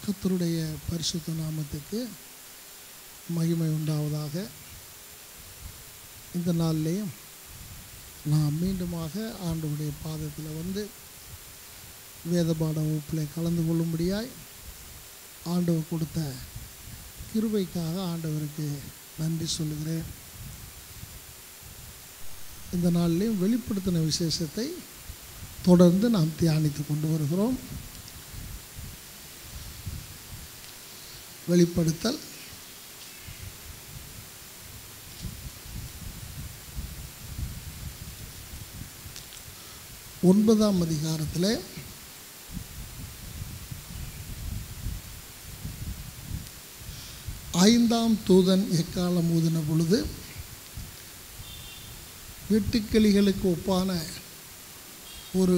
கர்த்தருடைய பரிசுத்த நாமத்துக்கு மகிமை உண்டாவதாக. இந்த நாளிலேயும் நான் மீண்டுமாக ஆண்டவருடைய பாதத்தில் வந்து வேதபாட வகுப்பில் கலந்து கொள்ளும்படியாய் ஆண்டவர் கொடுத்த கிருபைக்காக ஆண்டவருக்கு நன்றி சொல்லுகிறேன். இந்த நாளிலேயும் வெளிப்படுத்தின விசேஷத்தை தொடர்ந்து நாம் தியானித்து கொண்டு வருகிறோம். வெளிப்படுத்தல் 9ஆம் அதிகாரத்தில் 5ஆம் தூதன் எக்காலம் ஊதின பொழுது வெட்டுக்கிளிகளுக்கு ஒப்பான ஒரு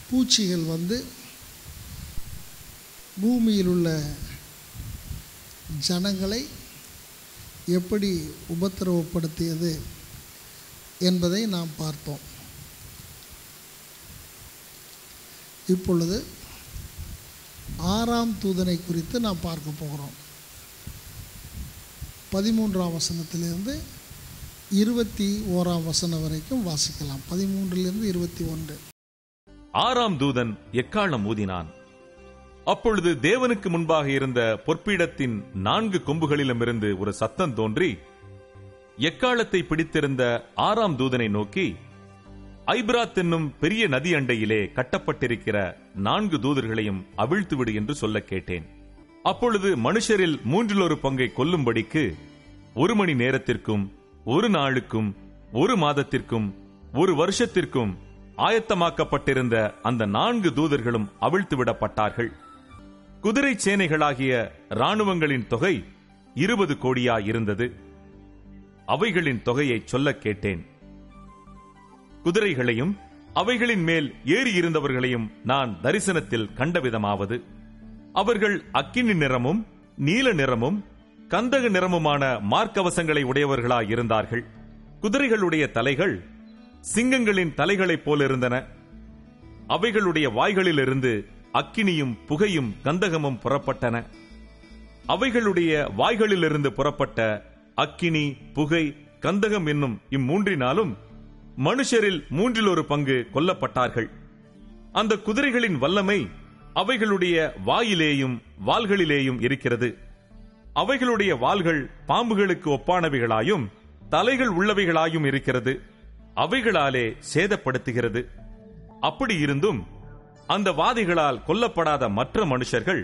பூச்சிகள் வந்து பூமியில் உள்ள ஜனங்களை எப்படி உபத்திரவப்படுத்தியது என்பதை நாம் பார்த்தோம். இப்பொழுது 6ஆம் தூதனை குறித்து நாம் பார்க்க போகிறோம். 13ஆம் வசனத்திலிருந்து 21ஆம் வசனம் வரைக்கும் வாசிக்கலாம். 13லிருந்து 21. 6ஆம் தூதன் எக்காளம் ஊதினான். அப்பொழுது தேவனுக்கு முன்பாக இருந்த பொற்பீடத்தின் 4 கொம்புகளிலுமிருந்து ஒரு சத்தம் தோன்றி எக்காளத்தை பிடித்திருந்த 6ஆம் தூதனை நோக்கி, ஐபிராத் என்னும் பெரிய நதி அண்டையிலே கட்டப்பட்டிருக்கிற 4 தூதர்களையும் அவிழ்த்துவிடு என்று சொல்ல கேட்டேன். அப்பொழுது மனுஷரில் 1/3 பங்கை கொல்லும்படிக்கு 1 மணி நேரத்திற்கும் 1 நாளுக்கும் 1 மாதத்திற்கும் 1 வருஷத்திற்கும் ஆயத்தமாக்கப்பட்டிருந்த அந்த 4 தூதர்களும் அவிழ்த்து விடப்பட்டார்கள். குதிரை சேனைகளாகிய இராணுவங்களின் தொகை 20 கோடியாயிருந்தது. அவைகளின் தொகையை சொல்ல கேட்டேன். குதிரைகளையும் அவைகளின் மேல் ஏறியிருந்தவர்களையும் நான் தரிசனத்தில் கண்டவிதமாவது, அவர்கள் அக்கினி நிறமும் நீல நிறமும் கந்தக நிறமுமான மார்க்கவசங்களை உடையவர்களாயிருந்தார்கள். குதிரைகளுடைய தலைகள் சிங்கங்களின் தலைகளைப் போலிருந்தன. அவைகளுடைய வாய்களிலிருந்து அக்கினியும் புகையும் கந்தகமும் புறப்பட்டன. அவைகளுடைய வாய்களிலிருந்து புறப்பட்ட அக்கினி, புகை, கந்தகம் என்னும் இம்மூன்றினாலும் மனுஷரில் 1/3 பங்கு கொல்லப்பட்டார்கள். அந்த குதிரைகளின் வல்லமை அவைகளுடைய வாயிலேயும் வாள்களிலேயும் இருக்கிறது. அவைகளுடைய வாள்கள் பாம்புகளுக்கு ஒப்பானவைகளாயும் தலைகள் உள்ளவைகளாயும் இருக்கிறது. அவைகளாலே சேதப்படுத்துகிறது. அப்படி இருந்தும் அந்த வாதைகளால் கொல்லப்படாத மற்ற மனுஷர்கள்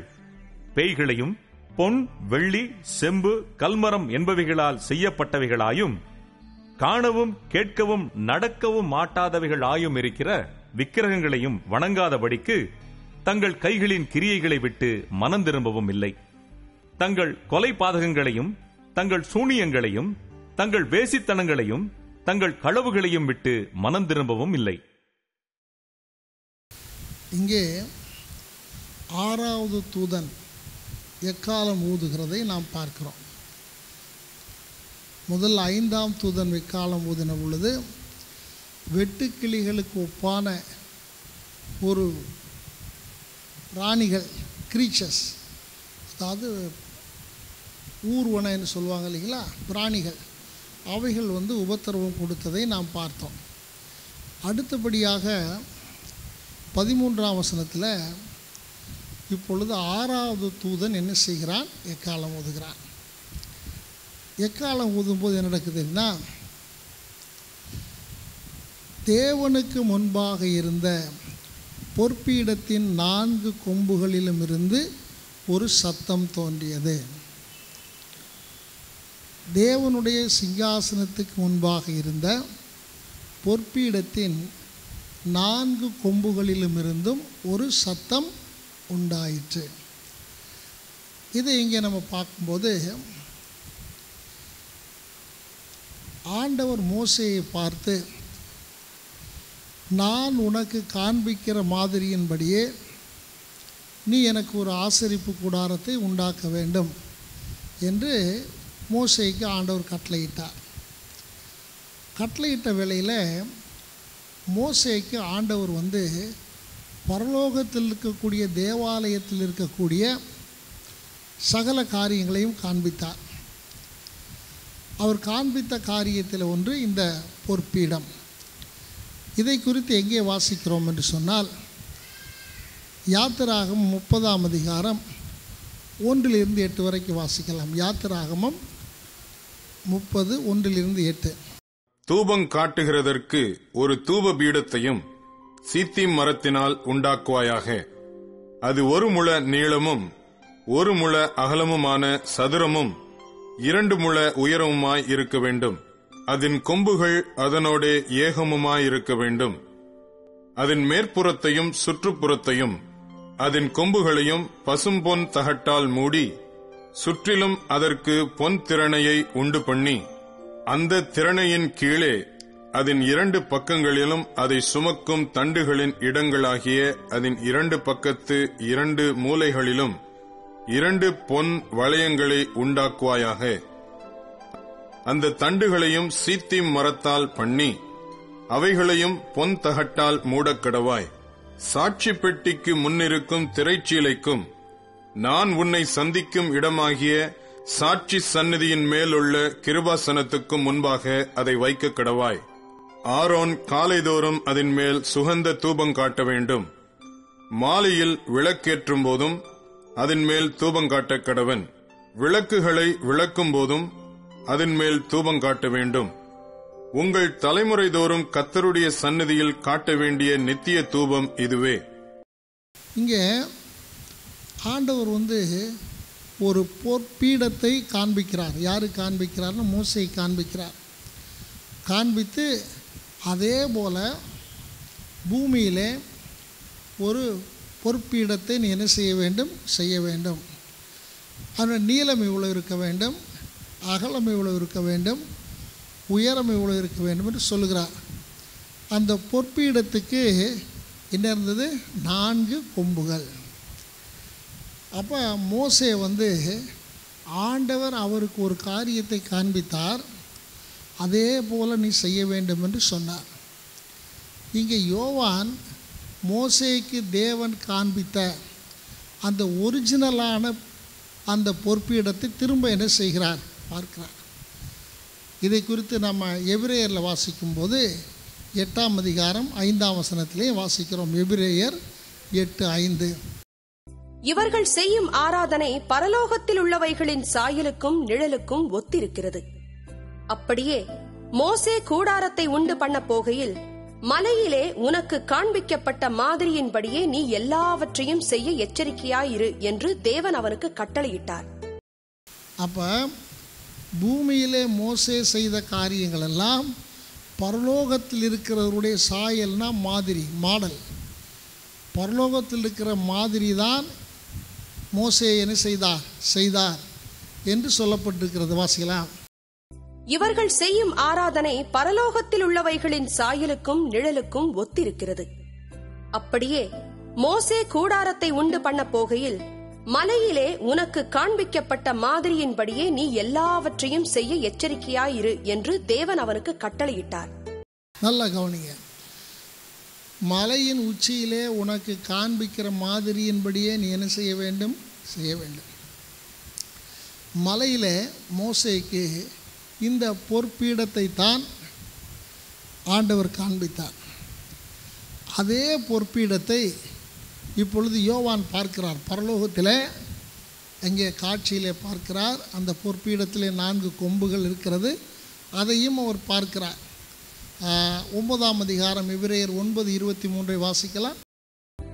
பேய்களையும் பொன், வெள்ளி, செம்பு, கல்மரம் என்பவைகளால் செய்யப்பட்டவைகளாயும் காணவும் கேட்கவும் நடக்கவும் மாட்டாதவைகளாயும் இருக்கிற விக்கிரகங்களையும் வணங்காதபடிக்கு தங்கள் கைகளின் கிரியைகளை விட்டு மனம் திரும்பவும் இல்லை. தங்கள் கொலை பாதகங்களையும் தங்கள் சூனியங்களையும் தங்கள் வேசித்தனங்களையும் தங்கள் களவுகளையும் விட்டு மனம் திரும்பவும் இல்லை. இங்கே 6வது தூதன் எக்காலம் ஊதுகிறதை நாம் பார்க்கிறோம். முதல் 5ஆம் தூதன் எக்காலம் ஊதின பொழுது வெட்டுக்கிளிகளுக்கு ஒப்பான ஒரு பிராணிகள், கிரீச்சர்ஸ், அதாவது ஊர்வன என்று சொல்லுவாங்க இல்லைங்களா, பிராணிகள், அவைகள் வந்து உபத்திரவம் கொடுத்ததை நாம் பார்த்தோம். அடுத்தபடியாக 13ஆம் வசனத்தில் இப்பொழுது 6வது தூதன் என்ன செய்கிறான்? எக்காலம் ஊதுகிறான். எக்காலம் ஊதும்போது என்ன நடக்குதுன்னா, தேவனுக்கு முன்பாக இருந்த பொற்பீடத்தின் 4 கொம்புகளிலும் இருந்து ஒரு சத்தம் தோன்றியது. தேவனுடைய சிங்காசனத்துக்கு முன்பாக இருந்த பொற்பீடத்தின் 4 கொம்புகளிலுமிருந்தும் ஒரு சத்தம் உண்டாயிற்று. இதை இங்கே நம்ம பார்க்கும்போது ஆண்டவர் மோசேயை பார்த்து, நான் உனக்கு காண்பிக்கிற மாதிரியின்படியே நீ எனக்கு ஒரு ஆசரிப்பு கூடாரத்தை உண்டாக்க வேண்டும் என்று மோசேக்கு ஆண்டவர் கட்டளையிட்டார். கட்டளையிட்ட வேளையில் மோசேக்கு ஆண்டவர் வந்து பரலோகத்தில் இருக்கக்கூடிய தேவாலயத்தில் இருக்கக்கூடிய சகல காரியங்களையும் காண்பித்தார். அவர் காண்பித்த காரியத்தில் ஒன்று இந்த பொற்பீடம். இதை குறித்து எங்கே வாசிக்கிறோம் என்று சொன்னால், யாத்திராகமம் 30ஆம் அதிகாரம் 1-8 வரைக்கும் வாசிக்கலாம். யாத்திராகமம் 30 1-8. தூபம் காட்டுகிறதற்கு ஒரு தூப பீடத்தையும் சீத்திம் மரத்தினால் உண்டாக்குவாயாக. அது 1 முழ நீளமும் 1 முழ அகலமுமான சதுரமும் 2 முழ உயரமுமாய் இருக்க வேண்டும். அதன் கொம்புகள் அதனோடே ஏகமுமாயிருக்க வேண்டும். அதன் மேற்புறத்தையும் சுற்றுப்புறத்தையும் அதன் கொம்புகளையும் பசும்பொன் தகட்டால் மூடி, சுற்றிலும் அதற்கு பொன் திறனையை உண்டு பண்ணி, அந்த திறனையின் கீழே அதன் 2 பக்கங்களிலும் அதை சுமக்கும் தண்டுகளின் இடங்களாகிய அதன் 2 பக்கத்து 2 மூலைகளிலும் 2 பொன் வளையங்களை உண்டாக்குவாயாக. அந்த தண்டுகளையும் சீத்திம் மரத்தால் பண்ணி அவைகளையும் பொன் தகட்டால் மூடக்கடவாய். சாட்சி பெட்டிக்கு முன்னிருக்கும் திரைச்சீலைக்கும் நான் உன்னை சந்திக்கும் இடமாகிய சாட்சி சந்நிதியின் மேலுள்ள கிருபாசனத்துக்கும் முன்பாக அதை வைக்க கடவாய். ஆரோன் காலைதோறும் அதன் மேல் சுகந்த தூபம் காட்ட வேண்டும். மாலையில் விளக்கேற்றும் போதும் அதன் மேல் தூபம் காட்ட கடவன். விளக்குகளை விளக்கும் போதும் அதன் மேல் தூபம் காட்ட வேண்டும். உங்கள் தலைமுறை தோறும் கர்த்தருடைய சந்நிதியில் காட்ட வேண்டிய நித்திய தூபம் இதுவே. இங்கே ஆண்டவர் ஒரு பொற்பீடத்தை காண்பிக்கிறார். யாரு காண்பிக்கிறார்னு மோசே காண்பிக்கிறார். காண்பித்து அதே போல பூமியிலே ஒரு பொற்பீடத்தை நீ என்ன செய்ய வேண்டும். அதன் நீளம் இவ்வளோ இருக்க வேண்டும், அகலம் இவ்வளோ இருக்க வேண்டும், உயரம் இவ்வளோ இருக்க வேண்டும் என்று சொல்லுகிறார். அந்த பொற்பீடத்துக்கு என்ன இருந்தது? 4 கொம்புகள். அப்போ மோசே ஆண்டவர் அவருக்கு ஒரு காரியத்தை காண்பித்தார். அதே போல் நீ செய்ய வேண்டும் என்று சொன்னார். இங்கே யோவான் மோசேக்கு தேவன் காண்பித்த அந்த ஒரிஜினலான அந்த பொற்பீடத்தை திரும்ப என்ன செய்கிறார் பார்க்கிறார். இதை குறித்து நம்ம எபிரேயரில் வாசிக்கும்போது 8ஆம் அதிகாரம் 5ஆம் வசனத்திலே வாசிக்கிறோம். எபிரேயர் 8:5. இவர்கள் செய்யும் ஆராதனை பரலோகத்தில் உள்ளவைகளின் சாயலுக்கும் நிழலுக்கும் ஒத்திருக்கிறது. அப்படியே மோசே கூடாரத்தை உண்டு பண்ண போகையில் மலையிலே உனக்கு காண்பிக்கப்பட்ட மாதிரியின்படியே நீ எல்லாவற்றையும் செய்ய எச்சரிக்கையாயிரு என்று தேவன் அவனுக்கு கட்டளையிட்டார். அப்ப பூமியிலே மோசே செய்த காரியங்கள் எல்லாம் பரலோகத்தில் இருக்கிறவருடைய சாயல்னா மாதிரி, மாடல். பரலோகத்தில் இருக்கிற மாதிரி தான் மோசே என்ன செய்தார் என்று சொல்லப்பட்டிருக்கிறது. வாசிக்கலாம். இவர்கள் செய்யும் ஆராதனை பரலோகத்தில் உள்ளவைகளின் சாயலுக்கும் நிழலுக்கும் ஒத்திருக்கிறது. அப்படியே மோசே கூடாரத்தை உண்டு பண்ண போகையில் மலையிலே உனக்கு காண்பிக்கப்பட்ட மாதிரியின்படியே நீ எல்லாவற்றையும் செய்ய எச்சரிக்கையாயிரு என்று தேவன் அவனுக்கு கட்டளையிட்டார். நல்லா கவனிங்க. மலையின் உச்சியிலே உனக்கு காண்பிக்கிற மாதிரியின்படியே நீ என்ன செய்ய வேண்டும். மலையிலே மோசேக்கு இந்த பொற்பீடத்தை தான் ஆண்டவர் காண்பித்தார். அதே பொற்பீடத்தை இப்பொழுது யோவான் பார்க்கிறார். பரலோகத்தில் அங்கே காட்சியிலே பார்க்கிறார். அந்த பொற்பீடத்திலே 4 கொம்புகள் இருக்கிறது. அதையும் அவர் பார்க்கிறார். 9ஆம் அதிகாரம் எபிரேயர் 9:23 வாசிக்கலாம்.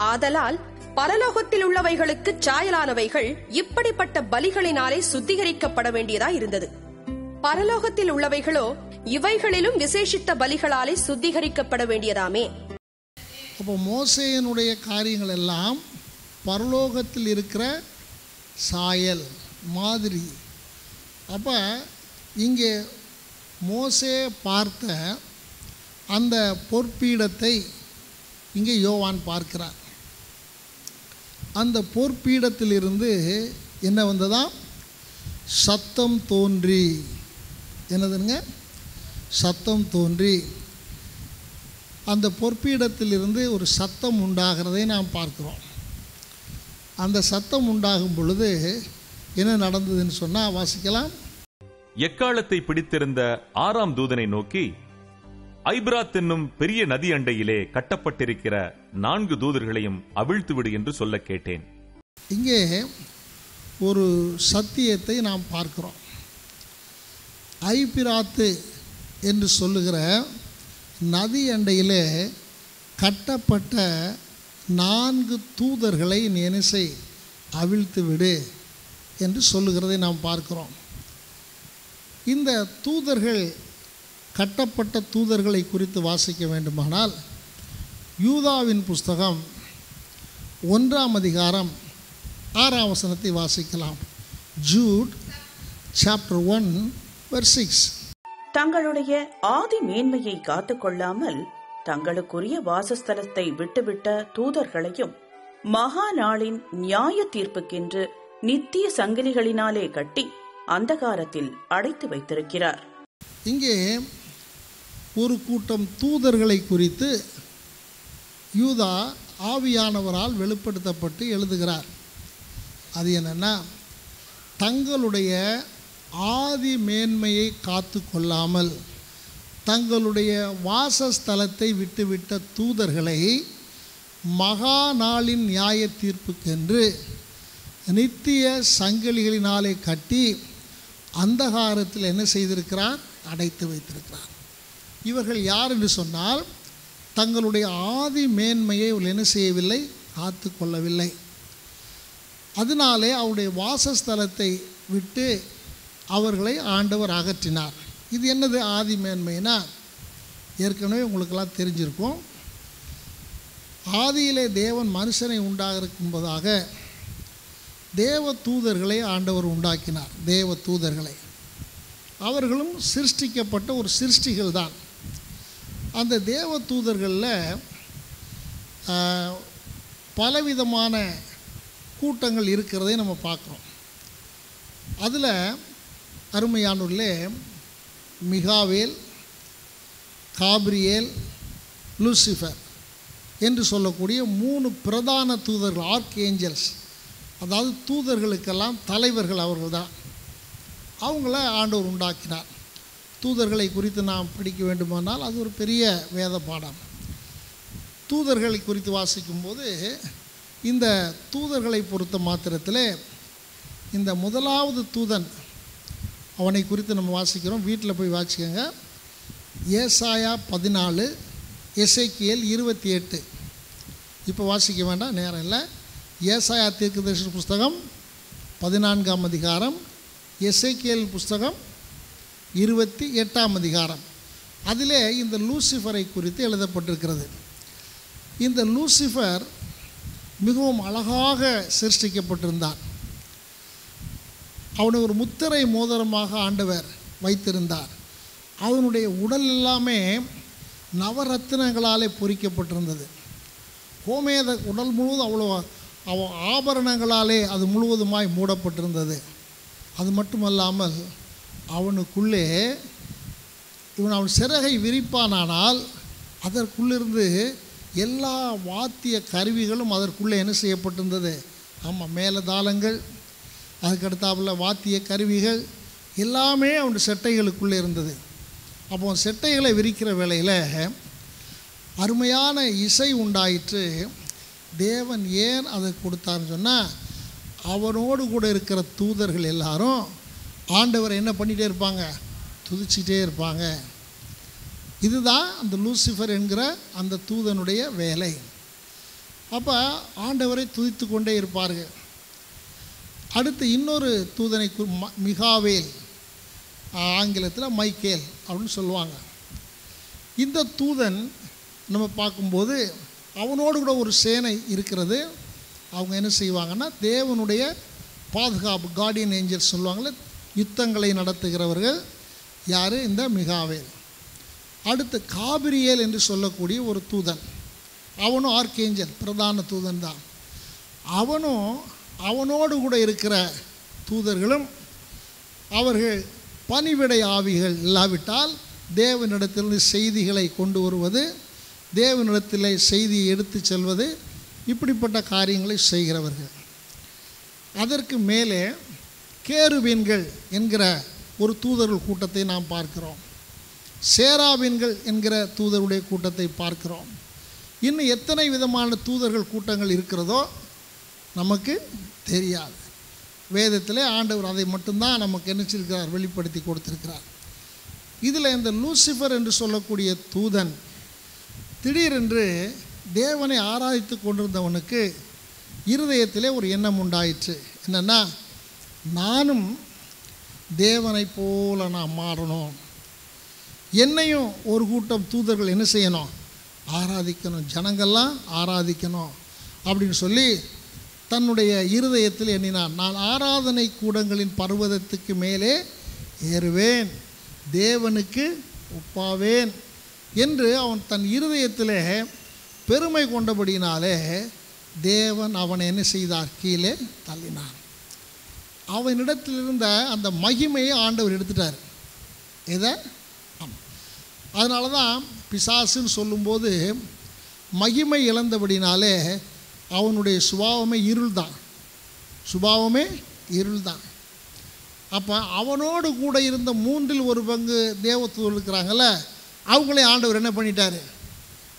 ஆதலால் பரலோகத்தில் உள்ளவைகளுக்கு சாயலானவைகள் இப்படிப்பட்ட பலிகளினாலே சுத்திகரிக்கப்பட வேண்டியதா இருந்தது. பரலோகத்தில் உள்ளவைகளோ இவைகளிலும் விசேஷித்த பலிகளாலே சுத்திகரிக்கப்பட வேண்டியதாமே. அப்போ மோசேயினுடைய காரியங்கள் எல்லாம் பரலோகத்தில் இருக்கிற சாயல் மாதிரி. அப்போ இங்கே மோசே பார்த்த அந்த பொற்பீடத்தை இங்கே யோவான் பார்க்கிறார். அந்த பொற்பீடத்திலிருந்து என்ன வந்ததா? சத்தம் தோன்றி. என்னதுங்க? சத்தம் தோன்றி அந்த பொற்பீடத்திலிருந்து ஒரு சத்தம் உண்டாகிறதை நாம் பார்க்கிறோம். அந்த சத்தம் உண்டாகும் பொழுது என்ன நடந்ததுன்னு சொன்னால் வாசிக்கலாம். எக்காலத்தை பிடித்திருந்த 6ஆம் தூதனை நோக்கி, ஐபிராத் என்னும் பெரிய நதி அண்டையிலே கட்டப்பட்டிருக்கிற 4 தூதர்களையும் அவிழ்த்துவிடு என்று சொல்ல கேட்டேன். இங்கே ஒரு சத்தியத்தை நாம் பார்க்கிறோம். ஐபிராத்து என்று சொல்லுகிற நதி அண்டையிலே கட்டப்பட்ட 4 தூதர்களை நீ என்ன செய், அவிழ்த்து விடு என்று சொல்லுகிறதை நாம் பார்க்கிறோம். இந்த தூதர்கள், கட்டப்பட்ட தூதர்களை குறித்து வாசிக்க வேண்டுமானால் யூதாவின் புஸ்தகம் 1ஆம் அதிகாரம் 6ஆம் வசனத்தை வாசிக்கலாம். Jude chapter 1 verse 6. தங்களுடைய ஆதி மேன்மையை காத்துக்கொள்ளாமல் தங்களுக்குரிய வாசஸ்தலத்தை விட்டுவிட்ட தூதர்களையும் மகா நாளின் நியாய தீர்ப்புக்கென்று நித்திய சங்கிலிகளினாலே கட்டி அந்தகாரத்தில் அடைத்து வைத்திருக்கிறார். இங்கே ஒரு கூட்டம் தூதர்களை குறித்து யூதா ஆவியானவரால் வெளிப்படுத்தப்பட்டு எழுதுகிறார். அது என்னன்னா, தங்களுடைய ஆதி மேன்மையை காத்து கொள்ளாமல் தங்களுடைய வாசஸ்தலத்தை விட்டுவிட்ட தூதர்களை மகா நாளின் நியாய தீர்ப்புக்கென்று நித்திய சங்கிலிகளினாலே கட்டி அந்தகாரத்தில் என்ன செய்திருக்கிறார், அடைத்து வைத்திருக்கிறார். இவர்கள் யார் என்று சொன்னால், தங்களுடைய ஆதி மேன்மையை இவர்கள் என்ன செய்யவில்லை, காத்து கொள்ளவில்லை. அதனாலே அவருடைய வாசஸ்தலத்தை விட்டு அவர்களை ஆண்டவர் அகற்றினார். இது என்னது ஆதி மேன்மைனா, ஏற்கனவே உங்களுக்கெல்லாம் தெரிஞ்சிருக்கும். ஆதியிலே தேவன் மனுஷனை உண்டாகிறதுக்கும்போதாக தேவ தூதர்களை ஆண்டவர் உண்டாக்கினார். தேவ தூதர்களை, அவர்களும் சிருஷ்டிக்கப்பட்ட ஒரு சிருஷ்டிகள் தான். அந்த தேவ தூதர்களில் பலவிதமான கூட்டங்கள் இருக்கிறதை நம்ம பார்க்குறோம். அதில் அருமையானூரில் மிகாவேல், காபிரியேல், லூசிஃபர் என்று சொல்லக்கூடிய 3 பிரதான தூதர்கள், ஆர்க் ஏஞ்சல்ஸ், அதாவது தூதர்களுக்கெல்லாம் தலைவர்கள் அவர்கள் தான். அவங்கள ஆண்டவர் உண்டாக்கினார். தூதர்களை குறித்து நாம் படிக்க வேண்டுமானால் அது ஒரு பெரிய வேத பாடம். தூதர்களை குறித்து வாசிக்கும்போது இந்த தூதர்களை பொறுத்த மாத்திரத்தில் இந்த முதலாவது தூதன், அவனை குறித்து நம்ம வாசிக்கிறோம். வீட்டில் போய் வாசிக்கோங்க. ஏசாயா 14, எசேக்கியேல் 28. இப்போ வாசிக்க வேண்டாம், நேரம் இல்லை. ஏசாயா தீர்க்கதரிசன புஸ்தகம் 14ஆம் அதிகாரம், எசேக்கியேல் புஸ்தகம் 28ஆம் அதிகாரம். அதிலே இந்த லூசிஃபரை குறித்து எழுதப்பட்டிருக்கிறது. இந்த லூசிஃபர் மிகவும் அழகாக சிருஷ்டிக்கப்பட்டிருந்தான். அவனை ஒரு முத்திரை மோதிரமாக ஆண்டவர் வைத்திருந்தார். அவனுடைய உடல் எல்லாமே நவரத்தினங்களாலே பொறிக்கப்பட்டிருந்தது. கோமேத உடல் முழுவதும் அவ்வளோ ஆபரணங்களாலே அது முழுவதுமாய் மூடப்பட்டிருந்தது. அது மட்டுமல்லாமல் அவனுக்குள்ளே அவன் சிறகை விரிப்பானால் அதற்குள்ளிருந்து எல்லா வாத்திய கருவிகளும் அதற்குள்ளே என்ன செய்யப்பட்டிருந்தது. ஆமாம், மேலதாளங்கள், அதுக்கடுத்தாப்புல வாத்திய கருவிகள் எல்லாமே அவனுடைய செட்டைகளுக்குள்ளே இருந்தது. அப்போ செட்டைகளை விரிக்கிற வேளையில் அருமையான இசை உண்டாயிற்று. தேவன் ஏன் அதை கொடுத்தாருன்னு சொன்னால், அவனோடு கூட இருக்கிற தூதர்கள் எல்லாரும் ஆண்டவரை என்ன பண்ணிகிட்டே இருப்பாங்க, துதிச்சிட்டே இருப்பாங்க. இதுதான் அந்த லூசிஃபர் என்கிற அந்த தூதனுடைய வேலை. அப்போ ஆண்டவரை துதித்து கொண்டே இருப்பார்கள். அடுத்து இன்னொரு தூதனை மிகாவேல், ஆங்கிலத்தில் மைக்கேல் அப்படின்னு சொல்லுவாங்க. இந்த தூதன் நம்ம பார்க்கும்போது அவனோடு கூட ஒரு சேனை இருக்கிறது. அவங்க என்ன செய்வாங்கன்னா, தேவனுடைய பாதுகாப்பு, கார்டியன் ஏஞ்சல்ஸ் சொல்லுவாங்களே, யுத்தங்களை நடத்துகிறவர்கள் யார், இந்த மிகாவேல். அடுத்து காபிரியேல் என்று சொல்லக்கூடிய ஒரு தூதன், அவனும் ஆர்க்கேஞ்சல், பிரதான தூதன் தான். அவனோடு கூட இருக்கிற தூதர்களும் அவர்கள் பணிவிடை ஆவிகள் இல்லாவிட்டால் தேவனிடத்திலிருந்து செய்திகளை கொண்டு வருவது, தேவனிடத்தில் செய்தியை எடுத்து செல்வது, இப்படிப்பட்ட காரியங்களை செய்கிறவர்கள். அதற்கு மேலே கேருபீன்கள் என்கிற ஒரு தூதர்கள் கூட்டத்தை நாம் பார்க்கிறோம். சேராபீன்கள் என்கிற தூதருடைய கூட்டத்தை பார்க்கிறோம். இன்னும் எத்தனை விதமான தூதர்கள் கூட்டங்கள் இருக்கிறதோ நமக்கு தெரியாது. வேதத்தில் ஆண்டவர் அதை மட்டும்தான் நமக்கு என்ன செய்திருக்கிறார், வெளிப்படுத்தி கொடுத்திருக்கிறார். இதில் இந்த லூசிஃபர் என்று சொல்லக்கூடிய தூதன் திடீரென்று தேவனை ஆராதித்து கொண்டிருந்தவனுக்கு இருதயத்திலே ஒரு எண்ணம் உண்டாயிற்று. என்னென்னா, நானும் தேவனை போல நான் மாறணும், என்னையும் ஒரு கூட்டம் தூதர்கள் என்ன செய்யணும், ஆராதிக்கணும், ஜனங்கள்லாம் ஆராதிக்கணும் அப்படின்னு சொல்லி தன்னுடைய இருதயத்தில் எண்ணினான். நான் ஆராதனை கூடங்களின் பர்வதத்துக்கு மேலே ஏறுவேன், தேவனுக்கு ஒப்பாவேன் என்று அவன் தன் இருதயத்திலே பெருமை கொண்டபடியினாலே தேவன் அவனை என்ன செய்தார், கீழே தள்ளினான். அவனிடத்தில் இருந்த அந்த மகிமையை ஆண்டவர் எடுத்துட்டார். இதை அதனால தான் பிசாசுன்னு சொல்லும்போது மகிமை இழந்தபடினாலே அவனுடைய சுபாவமே இருள் தான். அப்போ அவனோடு கூட இருந்த 1/3 தேவதூதர்கள் இருக்கிறாங்கல்ல, அவங்களே ஆண்டவர் என்ன பண்ணிட்டார்,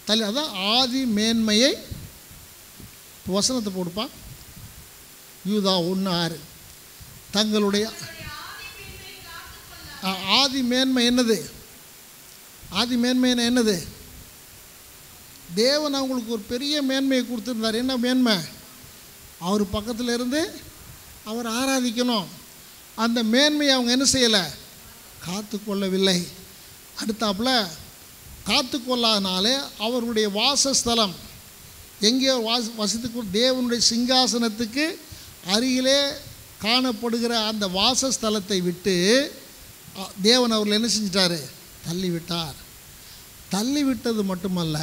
தள்ளி. அதான் ஆதி மேன்மையை, வசனத்தை போடுப்பா, யூதா 1:6. தங்களுடைய ஆதி மேன்மை என்னது, ஆதி மேன்மை என்னது, தேவன் அவங்களுக்கு ஒரு பெரிய மேன்மையை கொடுத்துருந்தார். என்ன மேன்மை, அவர் பக்கத்தில் இருந்து அவர் ஆராதிக்கணும். அந்த மேன்மையை அவங்க என்ன செய்யலை, காத்து கொள்ளவில்லை. அடுத்தாப்புல காத்து கொள்ளாதனாலே அவர்களுடைய வாசஸ்தலம் எங்கே வசித்து தேவனுடைய சிங்காசனத்துக்கு அருகிலே காணப்படுகிற அந்த வாசஸ்தலத்தை விட்டு தேவன் அவர்கள் என்ன செஞ்சிட்டார், தள்ளிவிட்டார். தள்ளிவிட்டது மட்டுமல்ல,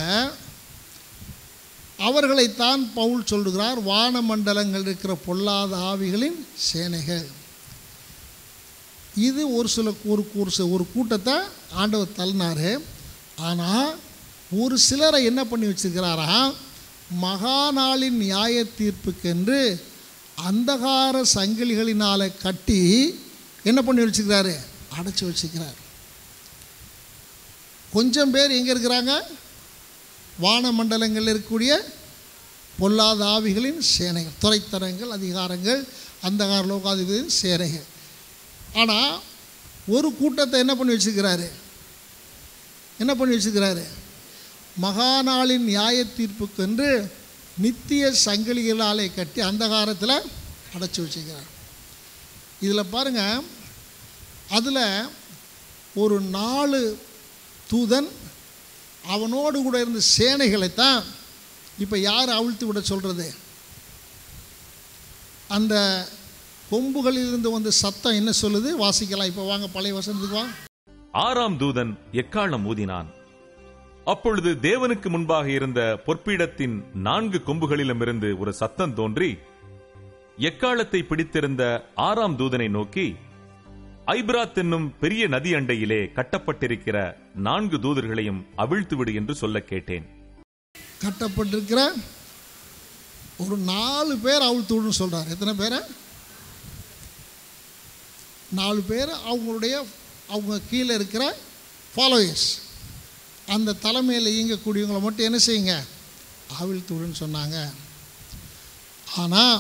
அவர்களைத்தான் பவுல் சொல்லுகிறார், வானமண்டலங்கள் இருக்கிற பொல்லாத ஆவிகளின் சேனைகள். இது ஒரு கூட்டத்தை ஆண்டவர் தள்ளினார். ஆனால் ஒரு சிலரை என்ன பண்ணி வச்சிருக்கிறாரா, மகா நாளின் நியாய தீர்ப்புக்கென்று அந்தகார சங்கிலிகளினால் கட்டி என்ன பண்ணி வச்சுக்கிறாரு, அடைச்சி வச்சுக்கிறார். கொஞ்சம் பேர் எங்கே இருக்கிறாங்க, வானமண்டலங்களில் இருக்கக்கூடிய பொல்லாத ஆவிகளின் சேனைகள், துறைத்தரங்கள், அதிகாரங்கள், அந்தகார லோகாதிபதியின் சேனைகள். ஆனால் ஒரு கூட்டத்தை என்ன பண்ணி வச்சுக்கிறாரு, மகாநாளின் நியாய தீர்ப்புக்கென்று நித்திய சங்கிலிகளாலே கட்டி அந்தகாரத்தில் அடைச்சி வச்சுக்கிறார். இதில் பாருங்கள், அதில் ஒரு 4 தூதன் அவனோடு கூட இருந்த சேனைகளைத்தான் இப்போ யார் அவிழ்த்து விட சொல்கிறது. அந்த கொம்புகளிலிருந்து வந்த சத்தம் என்ன சொல்லுது, வாசிக்கலாம். இப்போ வாங்க பழைய வசனத்துக்கு வா. 6ஆம் தூதன் எக்காளம் ஊதினான். அப்பொழுது தேவனுக்கு முன்பாக இருந்த பொற்பீடத்தின் 4 கொம்புகளிலுமிருந்து ஒரு சத்தம் தோன்றி எக்காளத்தை பிடித்திருந்த 6ஆம் தூதனை நோக்கி, ஐபிராத் என்னும் பெரிய நதி அண்டையிலே கட்டப்பட்டிருக்கிற 4 தூதர்களையும் அவிழ்த்துவிடு என்று சொல்ல கேட்டேன். கட்டப்பட்டிருக்கிற ஒரு 4 பேர் அவிழ்த்து விடுன்னு சொல்றார். எத்தனை பேரை, 4 பேர். அவங்க கீழே இருக்கிற ஃபாலோயர்ஸ், அந்த தலைமையில் இயங்கக்கூடியவங்களை மட்டும் என்ன செய்யுங்க, அவிழ்த்து விடுன்னு சொன்னாங்க. ஆனால்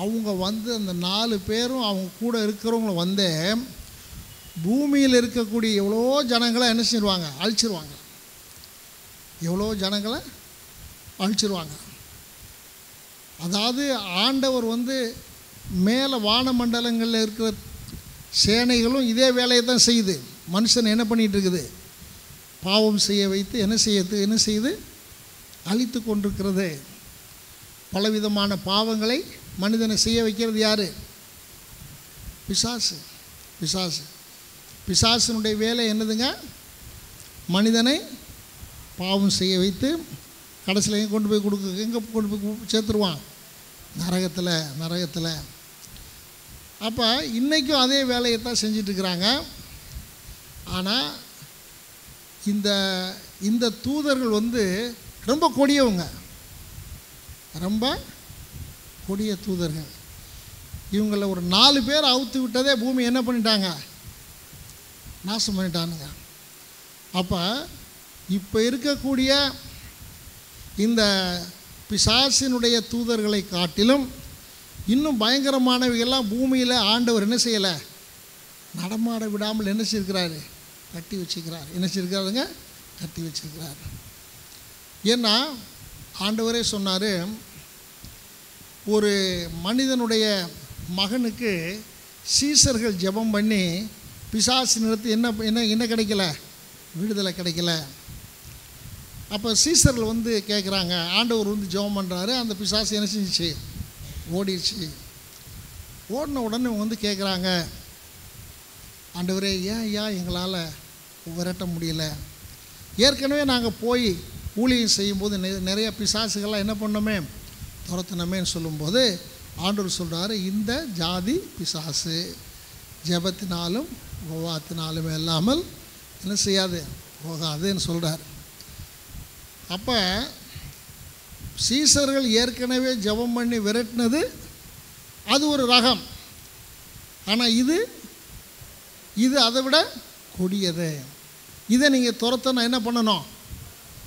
அவங்க அந்த 4 பேரும் அவங்க கூட இருக்கிறவங்கள பூமியில் இருக்கக்கூடிய எவ்வளோ ஜனங்களை என்ன செய்வாங்க, அழிச்சிருவாங்க. எவ்வளோ ஜனங்களை அழிச்சிருவாங்க. அதாவது ஆண்டவர் மேலே வானமண்டலங்களில் இருக்கிற சேனைகளும் இதே வேலையை தான் செய்யுது. மனுஷன் என்ன பண்ணிகிட்டு இருக்குது, பாவம் செய்ய வைத்து என்ன செய்யுது, அழித்து கொண்டிருக்கிறது. பலவிதமான பாவங்களை மனிதனை செய்ய வைக்கிறது யார், பிசாசு. பிசாசினுடைய வேலை என்னதுங்க, மனிதனை பாவம் செய்ய வைத்து கடைசியில் எங்கே கொண்டு போய் சேர்த்துருவான், நரகத்தில். அப்போ இன்றைக்கும் அதே வேலையை தான் செஞ்சிட்ருக்கிறாங்க. ஆனால் இந்த இந்த தூதர்கள் வந்து ரொம்ப கொடியவங்க, ரொம்ப கொடிய தூதர்கள். இவங்கள ஒரு 4 பேர் அவுத்து விட்டதே பூமி என்ன பண்ணிட்டாங்க, நாசம் பண்ணிட்டானுங்க. அப்போ இப்போ இருக்கக்கூடிய இந்த பிசாசினுடைய தூதர்களை காட்டிலும் இன்னும் பயங்கரமானவைகள்லாம் பூமியில் ஆண்டவர் என்ன செய்யலை, நடமாட விடாமல் என்ன செய்கிறாரு, கட்டி வச்சுக்கிறார். என்ன செய்கிறாருங்க, கட்டி வச்சுருக்கிறார். ஏன்னா ஆண்டவரே சொன்னார், ஒரு மனிதனுடைய மகனுக்கு சீசர்கள் ஜெபம் பண்ணி பிசாசு நிறுத்தி என்ன என்ன என்ன கிடைக்கல, விடுதலை கிடைக்கல. அப்போ சீசர்கள் வந்து கேட்குறாங்க, ஆண்டவர் வந்து ஜெபம் பண்ணுறாரு, அந்த பிசாசு என்ன செஞ்சிச்சு, ஓடிடுச்சு. ஓடின உடனே இவங்க வந்து கேட்குறாங்க, ஆண்டவரே ஏன் எங்களால் விரட்ட முடியல, ஏற்கனவே நாங்கள் போய் ஊழியம் செய்யும்போது நிறைய பிசாசுகள்லாம் என்ன பண்ணோமே, துரத்தினமேன்னு சொல்லும்போது ஆண்டவர் சொல்கிறாரு, இந்த ஜாதி பிசாசு ஜெபத்தினாலும் உபவாசத்தினாலும் இல்லாமல் என்ன செய்யாது, போகாதுன்னு சொல்கிறார். அப்போ சீசர்கள் ஏற்கனவே ஜெபம் பண்ணி விரட்டினது அது ஒரு ரகம். ஆனால் இது அதை விட கொடியது. இதை நீங்கள் துரத்தணும், என்ன பண்ணணும்,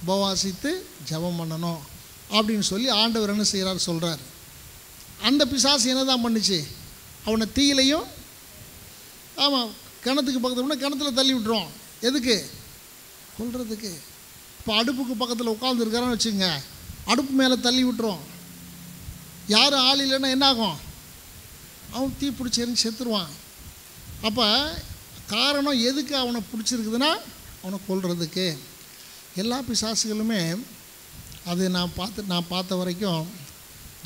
உபவாசித்து ஜெபம் பண்ணணும் அப்படின்னு சொல்லி ஆண்டவர் என்ன செய்கிறார் சொல்கிறார். அந்த பிசாசு என்ன தான் பண்ணிச்சு, அவனை தீயிலையும் ஆமாம் கிணத்துக்கு பக்கத்தில் கிணத்துல தள்ளி விட்டுருவோம். எதுக்கு, கொல்றதுக்கு. இப்போ அடுப்புக்கு பக்கத்தில் உட்காந்துருக்காரான்னு வச்சுங்க, அடுப்பு மேலே தள்ளி விட்டுருவோம். யாரும் ஆள் இல்லைன்னா என்ன ஆகும், அவன் தீ பிடிச்சி செத்துருவான். அப்போ காரணம் எதுக்கு அவனை பிடிச்சிருக்குதுன்னா அவனை கொல்றதுக்கு. எல்லா பிசாசுகளுமே அது நான் பார்த்த வரைக்கும்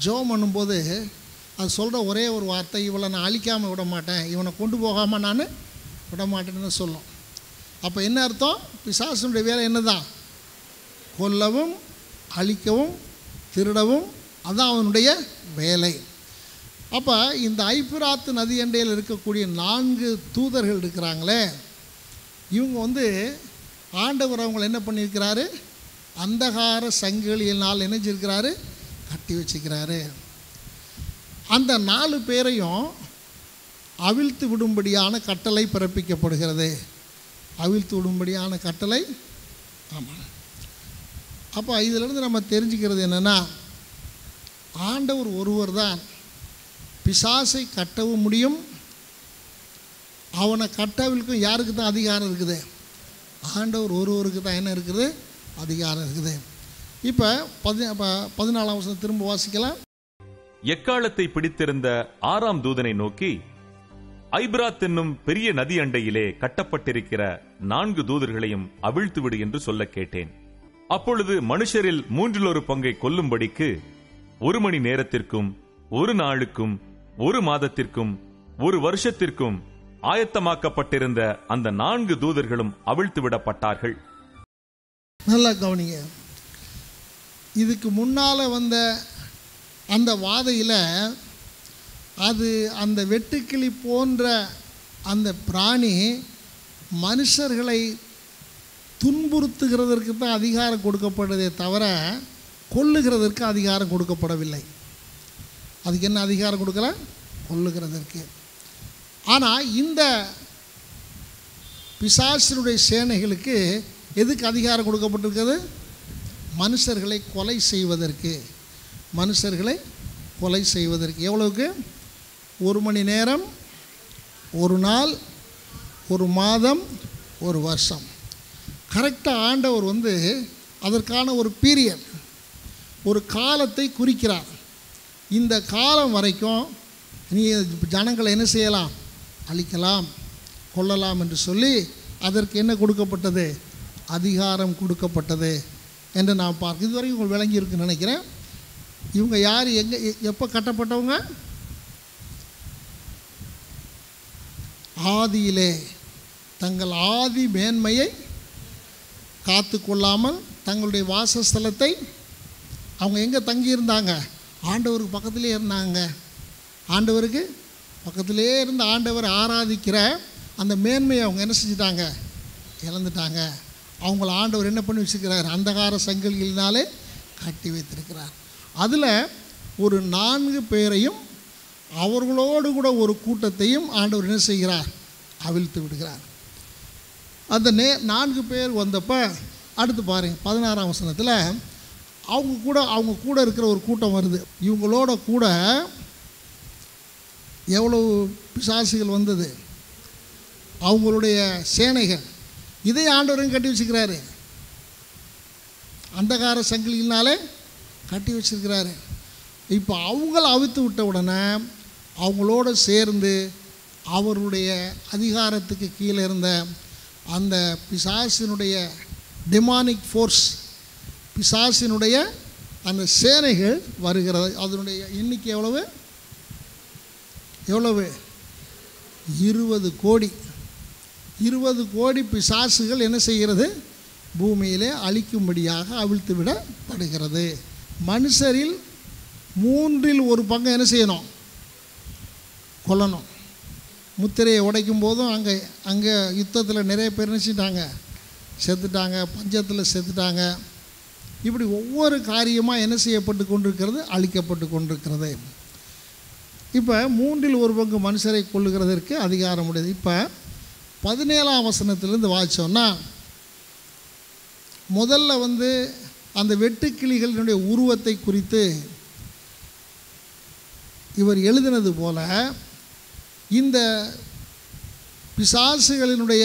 ஜெபம் பண்ணும்போது அது சொல்கிற ஒரே ஒரு வார்த்தை, இவளை நான் அழிக்காமல் விட மாட்டேன், இவனை கொண்டு போகாமல் நான் விட மாட்டேன்னு சொல்லும். அப்போ என்ன அர்த்தம், பிசாசுடைய வேலை என்ன தான், கொல்லவும் அழிக்கவும் திருடவும், அதுதான் அவனுடைய வேலை. அப்போ இந்த ஐபிராத்து நதி அண்டையில் இருக்கக்கூடிய 4 தூதர்கள் இருக்கிறாங்களே, இவங்க வந்து ஆண்டவர் அவங்களை என்ன பண்ணியிருக்கிறாரு, அந்தகார சங்கிலியினால் இணைஞ்சிருக்கிறாரு, கட்டி வச்சுக்கிறாரு. அந்த 4 பேரையும் அவிழ்த்து விடும்படியான கட்டளை பிறப்பிக்கப்படுகிறது. அவிழ்த்து விடும்படியான கட்டளை. ஆமாம். அப்போ இதிலிருந்து நம்ம தெரிஞ்சுக்கிறது என்னென்னா, ஆண்டவர் ஒருவர் தான் பிசாசை கட்டவும் முடியும். அவனை கட்டவிழ்க்கும் யாருக்கு தான் அதிகாரம் இருக்குது, ஆண்டவர் ஒருவருக்கு தான் என்ன இருக்குது, அதிகாரம் இருக்குது. இப்போ 14ஆம் வசனம் திரும்ப வாசிக்கலாம். எக்காலத்தை பிடித்திருந்த 6ஆம் தூதனை நோக்கி, ஐபிராத் என்னும் பெரிய நதி அண்டையிலே கட்டப்பட்டிருக்கிற 4 தூதர்களையும் அவிழ்த்து விடு என்று சொல்ல கேட்டேன். அப்பொழுது மனுஷரில் 1/3 பங்கை கொல்லும்படிக்கு 1 மணி நேரத்திற்கும் 1 நாளுக்கும் 1 மாதத்திற்கும் 1 வருஷத்திற்கும் ஆயத்தமாக்கப்பட்டிருந்த அந்த 4 தூதர்களும் அவிழ்த்து விடப்பட்டார்கள். நல்லா கவனிங்க. இதுக்கு முன்னால் வந்த அந்த வாதையில் அது அந்த வெட்டுக்கிளி போன்ற அந்த பிராணி மனுஷர்களை துன்புறுத்துகிறதற்கு தான் அதிகாரம் கொடுக்கப்படுதே தவிர கொல்லுகிறதற்கு அதிகாரம் கொடுக்கப்படவில்லை. அதுக்கு என்ன அதிகாரம் கொடுக்கல, கொல்லுகிறதற்கு. ஆனால் இந்த பிசாசினுடைய சேனைகளுக்கு எதுக்கு அதிகாரம் கொடுக்கப்பட்டிருக்கிறது, மனுஷர்களை கொலை செய்வதற்கு. மனுஷர்களை கொலை செய்வதற்கு. எவ்வளவுக்கு, 1 மணி நேரம், 1 நாள், 1 மாதம், 1 வருஷம். கரெக்டாக ஆண்டவர் வந்து அதற்கான ஒரு பீரியட், ஒரு காலத்தை குறிக்கிறார். இந்த காலம் வரைக்கும் நீ ஜனங்களை என்ன செய்யலாம், அழிக்கலாம், கொல்லலாம் என்று சொல்லி அதற்கு என்ன கொடுக்கப்பட்டது, அதிகாரம் கொடுக்கப்பட்டது என்று நாம் பார்க்க. இதுவரைக்கும் உங்களுக்கு விளங்கி இருக்குன்னு நினைக்கிறேன். இவங்க யார், எங்கே, எப்போ கட்டப்பட்டவங்க, ஆதியிலே தங்கள் ஆதி மேன்மையை காத்து கொள்ளாமல் தங்களுடைய வாசஸ்தலத்தை அவங்க எங்கே தங்கியிருந்தாங்க, ஆண்டவருக்கு பக்கத்திலே இருந்தாங்க. ஆண்டவருக்கு பக்கத்திலே இருந்து ஆண்டவர் ஆராதிக்கிற அந்த மேன்மையை அவங்க என்ன செஞ்சிட்டாங்க, இழந்துட்டாங்க. அவங்கள ஆண்டவர் என்ன பண்ணி வச்சுருக்கிறார்? அந்தகார சங்கிலிகளினாலே கட்டி வைத்திருக்கிறார். அதில் ஒரு 4 பேரையும் அவர்களோடு கூட ஒரு கூட்டத்தையும் ஆண்டவர் என்ன செய்கிறார்? அவிழ்த்து விடுகிறார். அந்த 4 பேர் வந்தப்போ அடுத்து பாருங்கள் 16ஆம் வசனத்தில் அவங்க கூட இருக்கிற ஒரு கூட்டம் வருது. இவங்களோட கூட எவ்வளவு பிசாசுகள் வந்தது, அவங்களுடைய சேனைகள், இதை ஆண்டவரையும் கட்டி வச்சுக்கிறாரு. அந்தகார சங்கிலினாலே கட்டி வச்சிருக்கிறாரு. இப்போ அவங்கள அவிழ்த்து விட்ட உடனே அவங்களோட சேர்ந்து அவருடைய அதிகாரத்துக்கு கீழே இருந்த அந்த பிசாசினுடைய டெமானிக் ஃபோர்ஸ், பிசாசினுடைய அந்த சேனைகள் வருகிறது. அதனுடைய எண்ணிக்கை எவ்வளவு? 20 கோடி. 20 கோடி பிசாசுகள் என்ன செய்கிறது? பூமியிலே அழிக்கும்படியாக அவிழ்த்து விடப்படுகிறது. மனுஷரில் 3இல் 1 பங்கு என்ன செய்யணும்? கொல்லணும். முத்திரையை உடைக்கும் போதும் அங்கே யுத்தத்தில் நிறைய பேர் நினச்சிட்டாங்க, செத்துட்டாங்க, பஞ்சத்தில் செத்துட்டாங்க. இப்படி ஒவ்வொரு காரியமாக என்ன செய்யப்பட்டு கொண்டிருக்கிறது? அழிக்கப்பட்டு கொண்டிருக்கிறது. இப்போ 3இல் 1 பங்கு மனுஷரை கொள்ளுகிறதற்கு அதிகாரம் உடையது. இப்போ 17ஆம் வசனத்திலிருந்து வாசிச்சோன்னா முதல்ல அந்த வெட்டுக்கிளிகளினுடைய உருவத்தை குறித்து இவர் எழுதினது போல இந்த பிசாசுகளினுடைய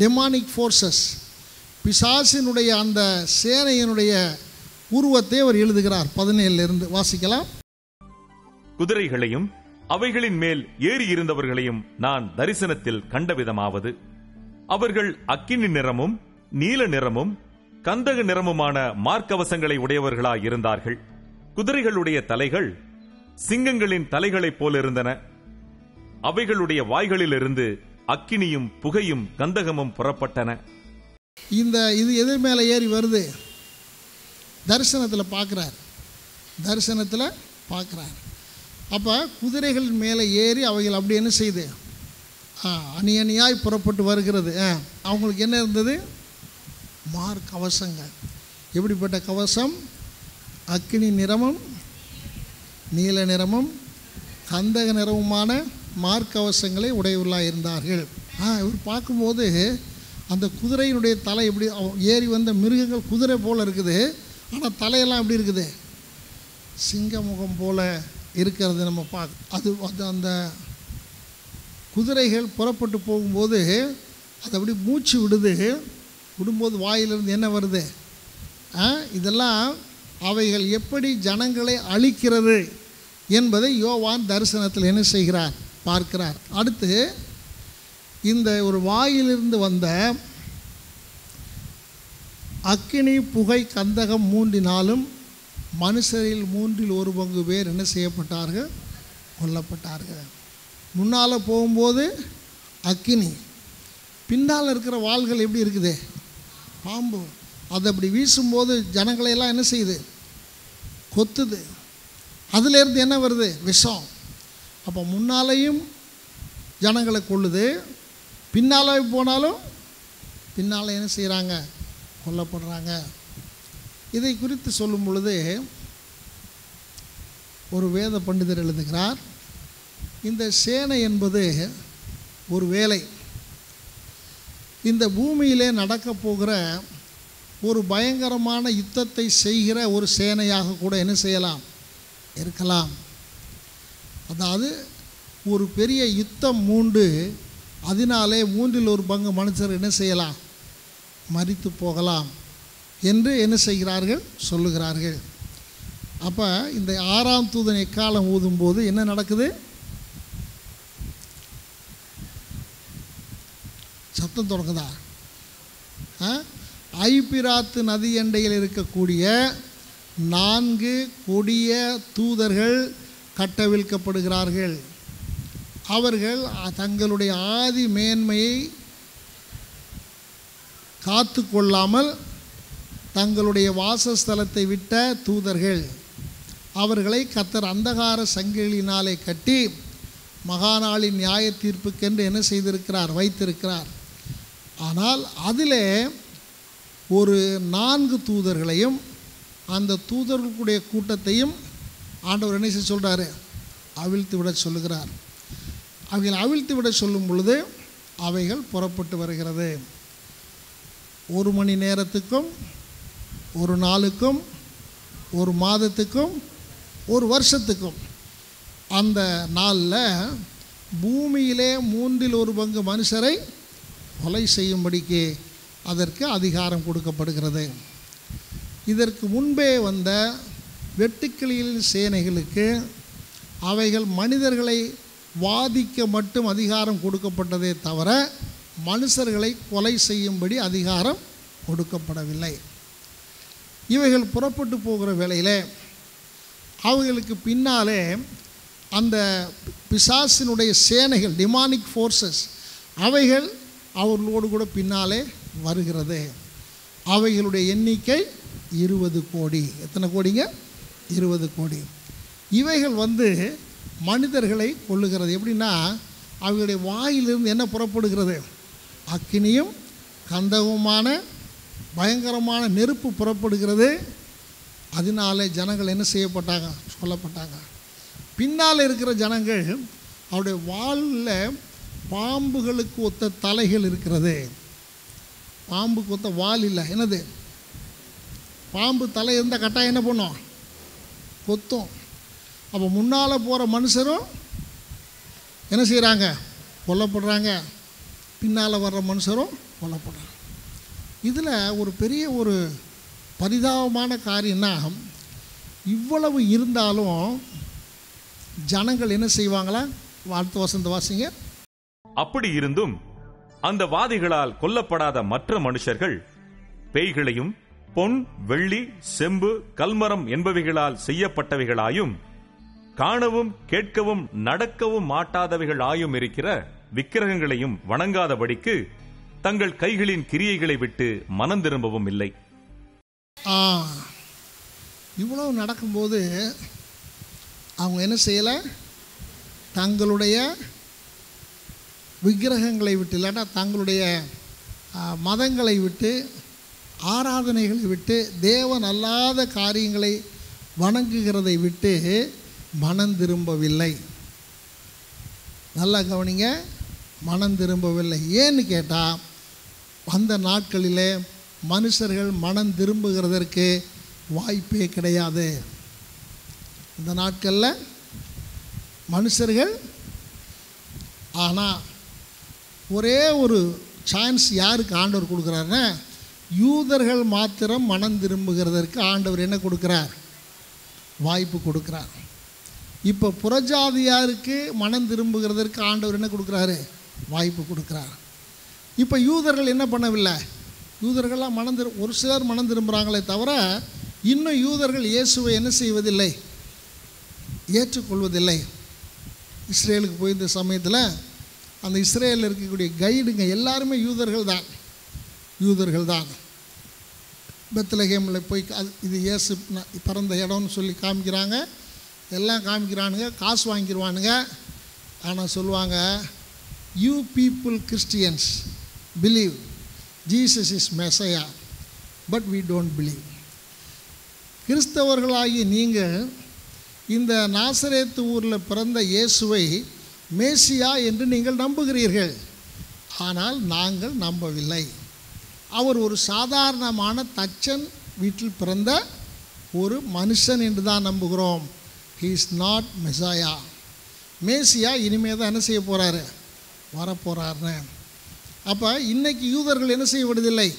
டெமானிக் ஃபோர்ஸஸ், பிசாசினுடைய அந்த சேனையினுடைய உருவத்தை அவர் எழுதுகிறார். 17 வாசிக்கலாம். குதிரைகளையும் அவைகளின் மேல் ஏறி இருந்தவர்களையும் நான் தரிசனத்தில் கண்ட விதமாவது, அவர்கள் அக்கினி நிறமும் நீல நிறமும் கந்தக நிறமுமான மார்க்கவசங்களை உடையவர்களாயிருந்தார்கள். குதிரைகளுடைய தலைகள் சிங்கங்களின் தலைகளைப் போலிருந்தன. அவைகளுடைய வாய்களிலிருந்து அக்கினியும் புகையும் கந்தகமும் புறப்பட்டன. இது எது மேலே ஏறி வருது? தரிசனத்தில் பார்க்குறார். அப்போ குதிரைகள் மேலே ஏறி அவைகள் அப்படி என்ன செய்யுது? அணி அணியாய் புறப்பட்டு வருகிறது. அவங்களுக்கு என்ன இருந்தது? கவசங்கள். எப்படிப்பட்ட கவசம்? அக்கினி நிறமும் நீல நிறமும் கந்தக நிறமுமான மார்க்கவசங்களை உடையவர்களாக இருந்தார்கள். இவர் பார்க்கும்போது அந்த குதிரையினுடைய தலை எப்படி ஏறி வந்த மிருகங்கள் குதிரை போல் இருக்குது, ஆனால் தலையெல்லாம் எப்படி இருக்குது? சிங்க முகம் போல் இருக்கிறது நம்ம அது அந்த குதிரைகள் புறப்பட்டு போகும்போது அது அப்படி மூச்சு விடும்போது வாயிலிருந்து என்ன வருது? இதெல்லாம் அவைகள் எப்படி ஜனங்களை அழிக்கிறது என்பதை யோவான் தரிசனத்தில் என்ன செய்கிறார்? பார்க்கிறார். அடுத்து இந்த ஒரு வாயிலிருந்து வந்த அக்கினி புகை கந்தகம் 3 மனுஷரில் 3இல் 1 பங்கு பேர் என்ன செய்யப்பட்டார்கள்? கொல்லப்பட்டார்கள். முன்னால் போகும்போது அக்கினி, பின்னால் இருக்கிற வாள்கள் எப்படி இருக்குது? பாம்பு. அது அப்படி வீசும்போது ஜனங்களையெல்லாம் என்ன செய்யுது? கொத்துது. அதிலேருந்து என்ன வருது? விஷம். அப்போ முன்னாலேயும் ஜனங்களை கொள்ளுது, பின்னாலே போனாலும் பின்னால் என்ன செய்கிறாங்க? கொல்லப்படுறாங்க. இதை குறித்து சொல்லும் பொழுது ஒரு வேத பண்டிதர் எழுதுகிறார், இந்த சேனை என்பது ஒரு வேலை, இந்த பூமியிலே நடக்க போகிற ஒரு பயங்கரமான யுத்தத்தை செய்கிற ஒரு சேனையாக கூட என்ன செய்யலாம்? இருக்கலாம். அதாவது ஒரு பெரிய யுத்தம் மூண்டு அதனாலே 3இல் 1 பங்கு மனுஷர் என்ன செய்யலாம்? மரித்து போகலாம் என்று என்ன செய்கிறார்கள்? சொல்லுகிறார்கள். அப்போ இந்த 6ஆம் தூதன் எக்காலம் ஊதும்போது என்ன நடக்குது? சத்தம் தொடங்குதா? ஐபிராத்து நதி எண்டையில் இருக்கக்கூடிய 4 கொடிய தூதர்கள் கட்டவிழ்க்கப்படுகிறார்கள். அவர்கள் தங்களுடைய ஆதி மேன்மையை காத்து கொள்ளாமல் தங்களுடைய வாசஸ்தலத்தை விட்ட தூதர்கள். அவர்களை கர்த்தர் அந்தகார சங்கிலினாலே கட்டி மகாநாளின் நியாய தீர்ப்புக்கென்று என்ன செய்திருக்கிறார்? வைத்திருக்கிறார். ஆனால் அதிலே ஒரு 4 தூதர்களையும் அந்த தூதர்களுடைய கூட்டத்தையும் ஆண்டவர் என்ன செய்ய சொல்கிறாரு? அவிழ்த்து விட சொல்லுகிறார். அவைகள் அவிழ்த்து விட சொல்லும் பொழுது அவைகள் புறப்பட்டு வருகிறது. 1 மணி நேரத்துக்கும், ஒரு நாளுக்கும், ஒரு மாதத்துக்கும், ஒரு வருஷத்துக்கும். அந்த நாளில் பூமியிலே 1/3 பங்கு மனுஷரை கொலை செய்யும்படிக்கு அதற்கு அதிகாரம் கொடுக்கப்படுகிறது. இதற்கு முன்பே வந்த வெட்டுக்கிளியின் சேனைகளுக்கு அவைகள் மனிதர்களை வாதிக்க மட்டும் அதிகாரம் கொடுக்கப்பட்டதே தவிர மனுஷர்களை கொலை செய்யும்படி அதிகாரம் கொடுக்கப்படவில்லை. இவைகள் புறப்பட்டு போகிற வேளையில் அவைகளுக்கு பின்னாலே அந்த பிசாசினுடைய சேனைகள், டிமானிக் ஃபோர்ஸஸ், அவைகள் அவர்களோடு கூட பின்னாலே வருகிறது. அவைகளுடைய எண்ணிக்கை 20 கோடி. எத்தனை கோடிங்க? 20 கோடி. இவைகள் மனிதர்களை கொல்லுகிறது. எப்படின்னா, அவர்களுடைய வாயிலிருந்து என்ன புறப்படுகிறது? அக்கினியும் கந்தகமான பயங்கரமான நெருப்பு புறப்படுகிறது. அதனாலே ஜனங்கள் என்ன செய்யப்பட்டாங்க? சொல்லப்பட்டாங்க. பின்னால் இருக்கிற ஜனங்கள் அவருடைய வாலில் பாம்புகளுக்கு ஒத்த தலைகள் இருக்கிறது. பாம்புக்கு ஒத்த வால் இல்லை. என்னது? பாம்பு தலை இருந்தால் கட்டாயம் என்ன பண்ணும்? கொத்தும். அப்போ முன்னால் போகிற மனுஷரும் என்ன செய்கிறாங்க? கொல்லப்படுறாங்க. பின்னால் வர்ற மனுஷரும் கொல்லப்படுறாங்க. இதில் ஒரு பெரிய ஒரு பரிதாபமான காரியம்னா, இவ்வளவு இருந்தாலும் ஜனங்கள் என்ன செய்வாங்களா? அடுத்த வசந்த வாசிங்க. அப்படி இருந்தும் அந்த வாதிகளால் கொல்லப்படாத மற்ற மனுஷர்கள் பேய்களையும் பொன், வெள்ளி, செம்பு, கல்மரம் என்பவைகளால் செய்யப்பட்டவைகளாயும் காணவும் கேட்கவும் நடக்கவும் மாட்டாதவைகளாயும் இருக்கிற விக்கிரகங்களையும் வணங்காதபடிக்கு தங்கள் கைகளின் கிரியைகளை விட்டு மனம் திரும்பவும் இல்லை. இவ்வளவு நடக்கும்போது அவங்க என்ன செய்யலை? தங்களுடைய விக்கிரகங்களை விட்டு, இல்லாட்டா தங்களுடைய மதங்களை விட்டு, ஆராதனைகளை விட்டு, தேவன் அல்லாத காரியங்களை வணங்குகிறதை விட்டு மனம் திரும்பவில்லை. நல்லா கவனிங்க, மனம் திரும்பவில்லை. ஏன்னு கேட்டால், அந்த நாட்களிலே மனுஷர்கள் மனம் திரும்புகிறதற்கு வாய்ப்பே கிடையாது. இந்த நாட்களில் மனுஷர்கள், ஆனால் ஒரே ஒரு சான்ஸ் யாருக்கு ஆண்டவர் கொடுக்குறாருன்னா, யூதர்கள் மாத்திரம் மனம் திரும்புகிறதற்கு ஆண்டவர் என்ன கொடுக்குறார்? வாய்ப்பு கொடுக்குறார். இப்போ புறஜாதியாருக்கு மனம் திரும்புகிறதற்கு ஆண்டவர் என்ன கொடுக்குறாரு? வாய்ப்பு கொடுக்குறார். இப்போ யூதர்கள் என்ன பண்ணவில்லை? யூதர்கள்லாம் ஒரு சிலர் மனம் திரும்புகிறாங்களே தவிர இன்னும் யூதர்கள் இயேசுவை என்ன செய்வதில்லை? ஏற்றுக்கொள்வதில்லை. இஸ்ரேலுக்கு போயிருந்த சமயத்தில் அந்த இஸ்ரேலில் இருக்கக்கூடிய கைடுங்க எல்லாருமே யூதர்கள் தான். பெத்லகேமில் போய் இது இயேசு பிறந்த இடம்னு சொல்லி காமிக்கிறாங்க. எல்லாம் காமிக்கிறானுங்க, காசு வாங்கிடுவானுங்க. ஆனால் சொல்லுவாங்க, you people Christians believe Jesus is messiah but we don't believe. கிறிஸ்தவர்களாகி நீங்கள் இந்த நாசரேத்து ஊரில் பிறந்த இயேசுவை மேசியா என்று நீங்கள் நம்புகிறீர்கள், ஆனால் நாங்கள் நம்பவில்லை. அவர் ஒரு சாதாரணமான தச்சன் வீட்டில் பிறந்த ஒரு மனுஷன் என்று தான் நம்புகிறோம். He is not messiah. மேசியா இனிமேல் தான் என்ன செய்ய போகிறாரு? வரப்போகிறாருன்னு. அப்போ இன்றைக்கி யூதர்கள் என்ன செய்யப்படுவதில்லை?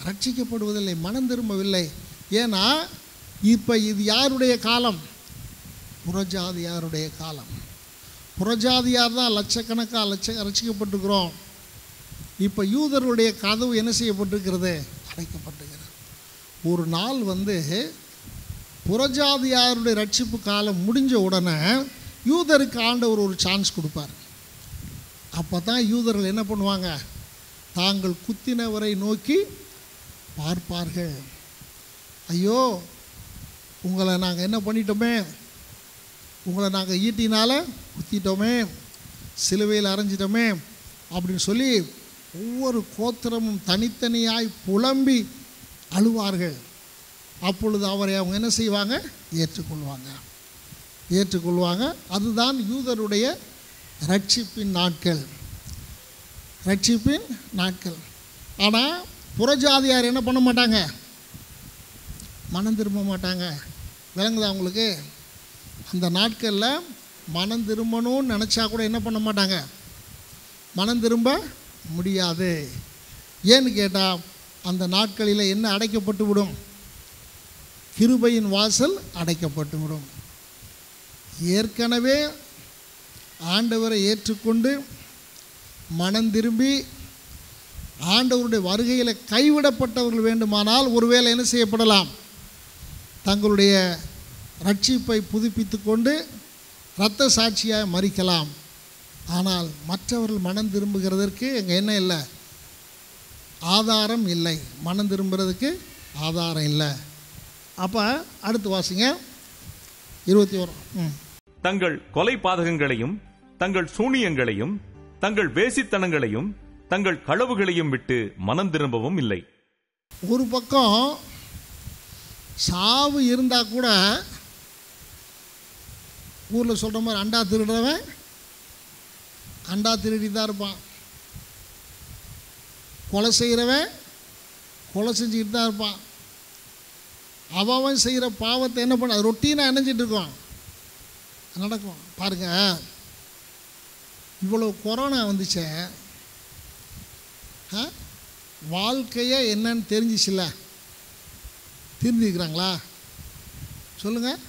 ரட்சிக்கப்படுவதில்லை, மனம் திரும்பவில்லை. ஏன்னா இப்போ இது யாருடைய காலம்? புறஜாதியாருடைய காலம். புறஜாதியார் தான் லட்சக்கணக்காக ரட்சிக்கப்பட்டிருக்கிறோம். இப்போ யூதர்களுடைய கதவு என்ன செய்யப்பட்டிருக்கிறது? அடைக்கப்பட்டிருக்கிறது. ஒரு நாள் புறஜாதியாருடைய ரட்சிப்பு காலம் முடிஞ்ச உடனே யூதருக்கு ஆண்டவர் ஒரு சான்ஸ் கொடுப்பார். அப்போ தான் யூதர்கள் என்ன பண்ணுவாங்க? தாங்கள் குத்தினவரை நோக்கி பார்ப்பார்கள். ஐயோ, உங்களை நாங்கள் என்ன பண்ணிட்டோமே, உங்களை நாங்கள் ஈட்டினால் குத்திட்டோமே, சிலுவையில் அரைஞ்சிட்டோமே அப்படின்னு சொல்லி ஒவ்வொரு கோத்திரமும் தனித்தனியாய் புலம்பி அழுவார்கள். அப்பொழுது அவரை அவங்க என்ன செய்வாங்க? ஏற்றுக்கொள்வாங்க. அதுதான் யூதருடைய ரட்சிப்பின் நாட்கள். ஆனால் புறஜாதியார் என்ன பண்ண மாட்டாங்க? மனம் திரும்ப மாட்டாங்க. விளங்குதா உங்களுக்கு? அந்த நாட்களில் மனம் திரும்பணும்னு நினச்சா கூட என்ன பண்ண மாட்டாங்க? மனம் திரும்ப முடியாது. ஏன்னு கேட்டால் அந்த நாட்களில் என்ன அடைக்கப்பட்டு விடும்? கிருபையின் வாசல் அடைக்கப்பட்டு விடும். ஏற்கனவே ஆண்டவரை ஏற்றுக்கொண்டு மனம் திரும்பி ஆண்டவருடைய வருகையில் கைவிடப்பட்டவர்கள் வேண்டுமானால் ஒருவேளை என்ன செய்யப்படலாம்? தங்களுடைய ரட்சிப்பை புதுப்பித்து கொண்டு இரத்த சாட்சியாக மரிக்கலாம். ஆனால் மற்றவர்கள் மனம் திரும்புகிறதற்கு எங்கே என்ன இல்லை? ஆதாரம் இல்லை. மனம் திரும்புகிறதுக்கு ஆதாரம் இல்லை. அப்போ அடுத்து வாசிங்க 21. தங்கள் கொலை பாதகங்களையும் தங்கள் சூனியங்களையும் தங்கள் வேசித்தனங்களையும் தங்கள் களவுகளையும் விட்டு மனம் திரும்பவும் இல்லை. ஒரு பக்கம் சாவு இருந்தால் கூட ஊரில் சொல்கிற மாதிரி அண்டா திருடுறவன் அண்டா திருடி தான் இருப்பான். கொலை செய்கிறவன் கொலை செஞ்சுக்கிட்டு தான் இருப்பான். அவன் செய்கிற பாவத்தை என்ன பண்ண ரொட்டீனாக இணைஞ்சிட்டு இருக்கான், நடக்கும். பாருங்கள், இவ்வளோ கொரோனா வந்துச்சே, வாழ்க்கையே என்னன்னு தெரிஞ்சிச்சுல்ல? திருந்திருக்கிறாங்களா? சொல்லுங்கள்,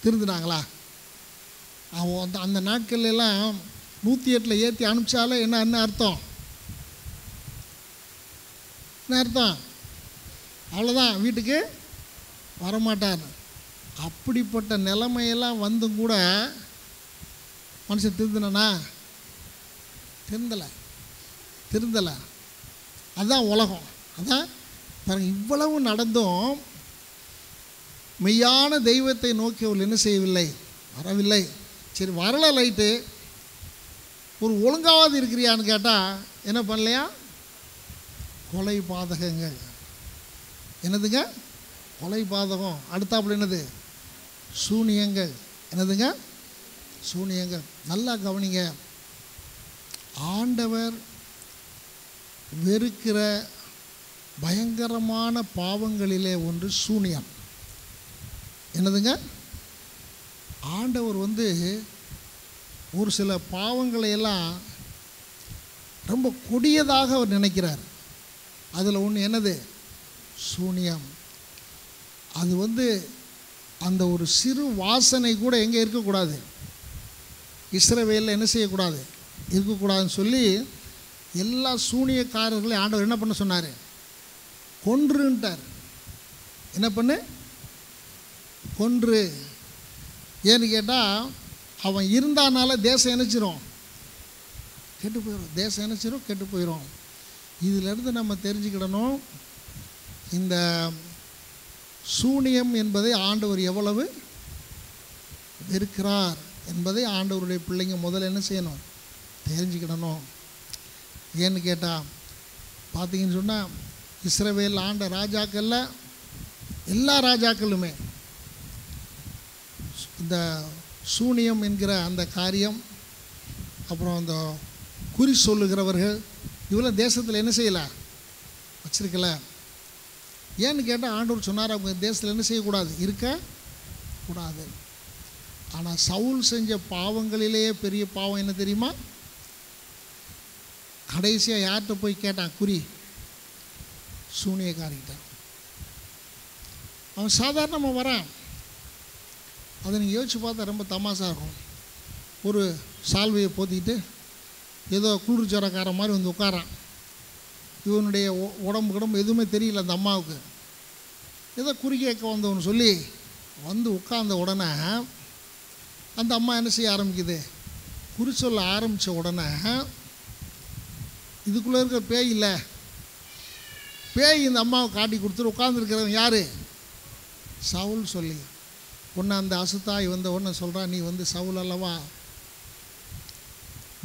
திருந்துனாங்களா? அவன் அந்த நாட்கள்லாம் 108 ஏற்றி அனுப்பிச்சாலும் என்ன அர்த்தம்? என்ன அர்த்தம்? அவ்வளோதான், வீட்டுக்கு வரமாட்டார். அப்படிப்பட்ட நிலைமையெல்லாம் வந்தும் கூட மனுஷன் திருந்தினா? திருந்தலை. அதுதான் உலகம். அதான் பாருங்கள், இவ்வளவு நடந்தும் மெய்யான தெய்வத்தை நோக்கி அவள் என்ன செய்யவில்லை? வரவில்லை. சரி, வரல, லைட்டு. ஒரு ஒழுங்காவது இருக்கிறியான்னு கேட்டால் என்ன பண்ணலையா? கொலை பாதகங்கள். என்னதுங்க? கொலை பாதகம். அடுத்தாப்புல என்னது? சூனியங்கள். என்னதுங்க? சூனியங்கள். நல்லா கவனிங்க. ஆண்டவர் வெறுக்கிற பயங்கரமான பாவங்களிலே ஒன்று சூனியம். என்னதுங்க? ஆண்டவர் ஒரு சில பாவங்களை எல்லாம் ரொம்ப கொடியதாக அவர் நினைக்கிறார். அதில் ஒன்று என்னது? சூனியம். அது அந்த ஒரு சிறு வாசனை கூட எங்கே இருக்கக்கூடாது? இஸ்ரவேலில் என்ன செய்யக்கூடாது? இருக்கக்கூடாதுன்னு சொல்லி எல்லா சூனியக்காரர்களையும் ஆண்டவர் என்ன பண்ண சொன்னார்? கொன்றுன்ட்டார். என்ன பண்ணு? கொன்று. ஏன்னு கேட்டால் அவன் இருந்தானால தேசம் என்னச்சிரும்? கெட்டு போயிடும். தேசம் என்னச்சிரும்? கெட்டு போயிடும். இதிலிருந்து நம்ம தெரிஞ்சுக்கிடணும், இந்த சூனியம் என்பதை ஆண்டவர் எவ்வளவு வெறுக்கிறார் என்பதை ஆண்டவருடைய பிள்ளைங்க முதல்ல என்ன செய்யணும்? தெரிஞ்சுக்கிடணும். ஏன்னு கேட்டால் பார்த்தீங்கன்னு சொன்னால் இஸ்ரவேல் ஆண்ட ராஜாக்களில் எல்லா ராஜாக்களுமே இந்த சூனியம் என்கிற அந்த காரியம், அப்புறம் அந்த குறி சொல்லுகிறவர்கள், இவெல்லாம் தேசத்தில் என்ன செய்யலை? வச்சிருக்கல. ஏன்னு கேட்டால் ஆண்டவர் சொன்னார், அவங்க தேசத்தில் என்ன செய்யக்கூடாது? இருக்கக்கூடாது. ஆனால் சவுல் செஞ்ச பாவங்களிலேயே பெரிய பாவம் என்ன தெரியுமா? கடைசியாக யார்கிட்ட போய் கேட்டான்? குறி சூனியக்காரிக்கிட்ட. அவன் சாதாரணமாக வரான். அதை நீங்கள் யோசிச்சு பார்த்தா ரொம்ப தமாஷாக இருக்கும். ஒரு சால்வையை போத்திக்கிட்டு ஏதோ குளிர் ஜோரக்கார மாதிரி உட்காரான். இவனுடைய உடம்பு எதுவுமே தெரியல அந்த அம்மாவுக்கு. ஏதோ குறி கேட்க வந்தவன்னு சொல்லி உட்கார்ந்த உடனே அந்த அம்மா என்ன செய்ய ஆரம்பிக்குது? குறி சொல்ல ஆரம்பித்த உடனே இதுக்குள்ளே இருக்கிற பேய் இல்லை, பேய் இந்த அம்மாவை காட்டி கொடுத்துட்டு உட்காந்துருக்கிறவன் யார்? சவுல். சொல்லி உன்னை அந்த அசுத்தாய் வந்த உடனே சொல்கிறான், நீ சவுல் அல்லவா?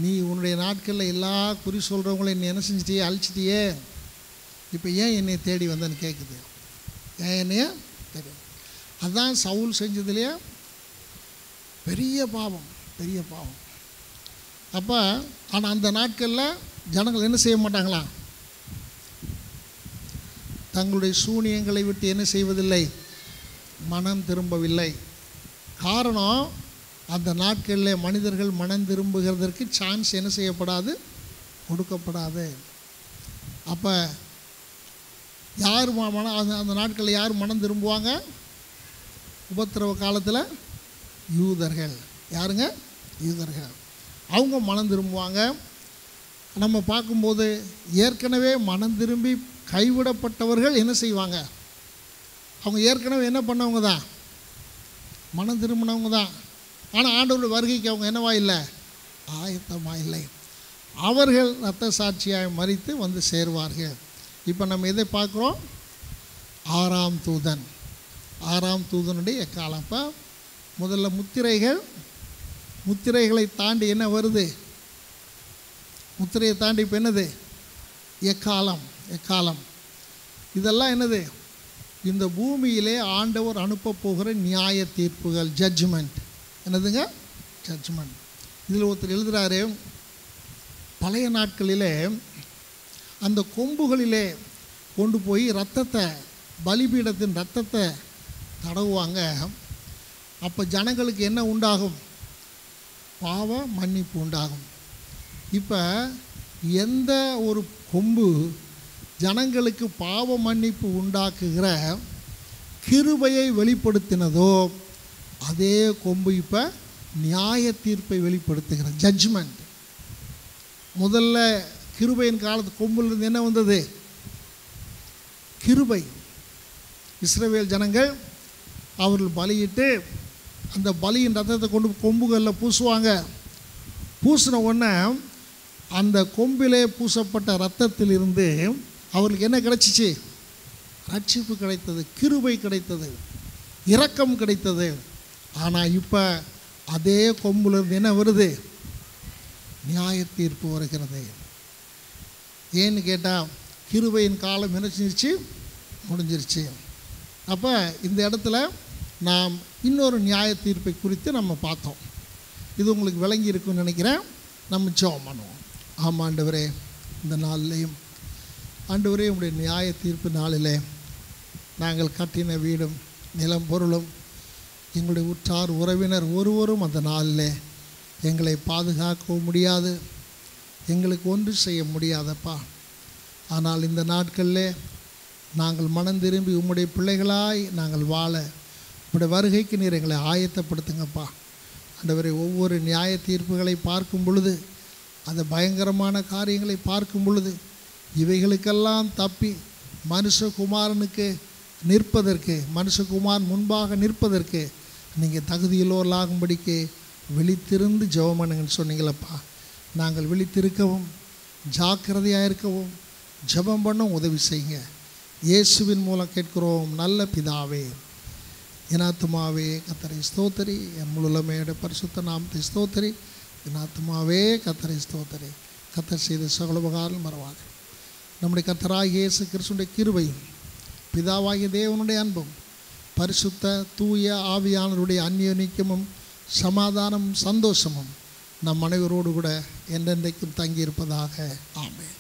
நீ உன்னுடைய நாட்களில் எல்லா குறி சொல்கிறவங்களையும் நீ என்ன செஞ்சிட்டியே, அழிச்சிட்டியே, இப்போ ஏன் என்னை தேடி வந்தேன்னு கேட்குது. ஏன் என்னைய தேடி? அதுதான் சவுல் செஞ்சதுலேயே பெரிய பாவம், பெரிய பாவம். அப்போ ஆனால் அந்த நாட்களில் ஜனங்கள் என்ன செய்ய மாட்டாங்களா, தங்களுடைய சூனியங்களை விட்டு என்ன செய்வதில்லை, மனம் திரும்பவில்லை. காரணம், அந்த நாட்களில் மனிதர்கள் மனம் திரும்புகிறதற்கு சான்ஸ் என்ன செய்யப்படாது, கொடுக்கப்படாது. அப்போ யார் அந்த நாட்களில் யார் மனம் திரும்புவாங்க, உபத்திரவ காலத்தில் யூதர்கள். யாருங்க, யூதர்கள். அவங்க மனம் திரும்புவாங்க. நம்ம பார்க்கும்போது ஏற்கனவே மனம் திரும்பி கைவிடப்பட்டவர்கள் என்ன செய்வாங்க, அவங்க ஏற்கனவே என்ன பண்ணவங்க தான், மனம் திரும்பினவங்க தான். ஆனால் ஆண்டவருடைய வருகைக்கு அவங்க என்னவா இல்லை, ஆயத்தமாக இல்லை. அவர்கள் இரத்த சாட்சியாக மரித்து வந்து சேருவார்கள். இப்போ நம்ம எதை பார்க்குறோம், ஆறாம் தூதன், ஆறாம் தூதனுடைய காலம். அப்போ முதல்ல முத்திரைகளை தாண்டி என்ன வருது, முத்திரையை தாண்டி இப்போ என்னது, எக்காலம். எக்காலம் இதெல்லாம் என்னது, இந்த பூமியிலே ஆண்டவர் அனுப்ப போகிற நியாய தீர்ப்புகள், ஜட்ஜ்மெண்ட். என்னதுங்க, ஜட்ஜ்மெண்ட். இதில் ஒருத்தர் எழுதுகிறாரு, பழைய நாட்களிலே அந்த கொம்புகளிலே கொண்டு போய் இரத்தத்தை, பலிபீடத்தின் இரத்தத்தை தடவுவாங்க. அப்போ ஜனங்களுக்கு என்ன உண்டாகும், பாவ மன்னிப்பு உண்டாகும். இப்போ எந்த ஒரு கொம்பு ஜனங்களுக்கு பாவ மன்னிப்பு உண்டாக்குகிற கிருபையை வெளிப்படுத்தினதோ அதே கொம்பு இப்போ நியாய தீர்ப்பை வெளிப்படுத்துகிற ஜட்ஜ்மெண்ட். முதல்ல கிருபையின் காலத்து கொம்பிலிருந்து என்ன வந்தது, கிருபை. இஸ்ரவேல் ஜனங்கள் அவர்கள் பலியிட்டு அந்த பலியின் ரத்தத்தை கொண்டு கொம்புகளில் பூசுவாங்க. பூசின உடனே அந்த கொம்பிலே பூசப்பட்ட இரத்தத்திலிருந்து அவர்களுக்கு என்ன கிடைச்சிச்சு, ரட்சிப்பு கிடைத்தது, கிருபை கிடைத்தது, இரக்கம் கிடைத்தது. ஆனால் இப்போ அதே கொம்பிலிருந்து என்ன வருது, நியாய தீர்ப்பு வருகிறது. ஏன்னு கேட்டால் கிருபையின் காலம் என்ன செஞ்சிருச்சு, முடிஞ்சிருச்சு. அப்போ இந்த இடத்துல நாம் இன்னொரு நியாய தீர்ப்பை குறித்து நம்ம பார்த்தோம். இது உங்களுக்கு விளங்கி இருக்குன்னு நினைக்கிறேன். நம்ம ஜெபம் பண்ணுவோம். ஆமாம் ஆண்டவரே, இந்த நாளிலேயும் ஆண்டவரே உங்களுடைய நியாய தீர்ப்பு நாளிலே நாங்கள் கட்டின வீடும் நிலம் பொருளும் எங்களுடைய உற்றார் உறவினர் ஒருவரும் அந்த நாளில் எங்களை பாதுகாக்கவும் முடியாது, எங்களுக்கு ஒன்று செய்ய முடியாதப்பா. ஆனால் இந்த நாட்களில் நாங்கள் மனம் திரும்பி உம்முடைய பிள்ளைகளாய் நாங்கள் வாழ உம்முடைய வருகைக்கு நீர் எங்களை ஆயத்தப்படுத்துங்கப்பா. ஆண்டவரே, ஒவ்வொரு நியாய தீர்ப்புகளை பார்க்கும் பொழுது, அந்த பயங்கரமான காரியங்களை பார்க்கும் பொழுது, இவைகளுக்கெல்லாம் தப்பி மனுஷகுமாரனுக்கு நிற்பதற்கு, மனுஷகுமார் முன்பாக நிற்பதற்கு நீங்கள் தகுதியுள்ளவர்களாகும்படிக்கு விழித்திருந்து ஜெபம் பண்ணுங்கன்னு சொன்னீங்களப்பா. நாங்கள் விழித்திருக்கவும் ஜாக்கிரதையாக இருக்கவும் ஜெபம் பண்ணவும் உதவி செய்யுங்க. இயேசுவின் மூலம் கேட்கிறோம் நல்ல பிதாவே. என் ஆத்துமாவே கர்த்தரை ஸ்தோத்திரி, என் முழுமையோட பரிசுத்த நாமத்தை ஸ்தோத்திரி. என் ஆத்துமாவே கர்த்தரை ஸ்தோத்திரி. கர்த்தர் செய்த சகல உபகாரம் மறவாது. நம்முடைய கர்த்தராகிய இயேசு கிறிஸ்துவின் கிருபையும் பிதாவாகிய தேவனுடைய அன்பும் பரிசுத்த தூய ஆவியானவருடைய அந்யோன்யமும் சமாதானமும் சந்தோஷமும் நம் அனைவரோடு கூட என்றென்றைக்கும் தங்கியிருப்பதாக. ஆமென்.